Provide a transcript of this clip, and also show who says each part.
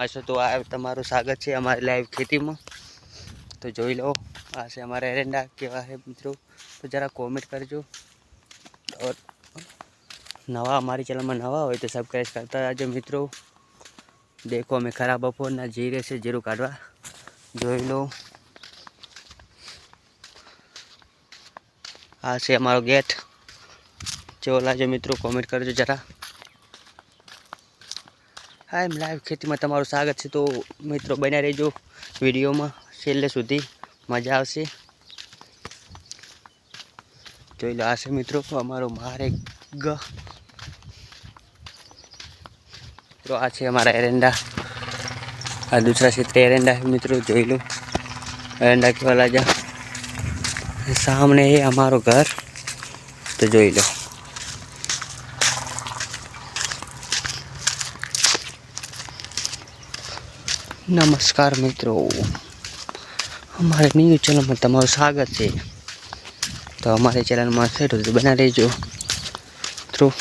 Speaker 1: अच्छा तो आ तमाરું स्वागत है हमारे लाइव खेती में। तो જોઈ લો આ છે हमारा एरंडा केवा है मित्रों, तो जरा कॉमेंट करजो और नवा हमारी चैनल में नवा हो तो सब्सक्राइब करता जाजो मित्रों। देखो मैं खरा बपोरना जीरे से जीरू काढ़वा જોઈ લો। आ से हमारो गेट जो लाजो मित्रों, कॉमेंट करजो जरा। हाँ एम लाइव खेती में तमाરું स्वागत है। तो मित्रों बना रहीजो वीडियो में छेल्ले सुधी, मजा आवशे। જોઈ લો आ से मित्रों अमारो मार्ग। तो आ छे हमारा एरंडा, आ दूसरा क्षेत्र एरंडा है मित्रों। જોઈ लो एरंडा केवा लाजा। सामने है हमारो घर, तो જોઈ लो। नमस्कार मित्रों, हमारे न्यू चैनल में तमाરું स्वागत है। तो हमारे चैनल में से तो बना रहीजो मित्रों।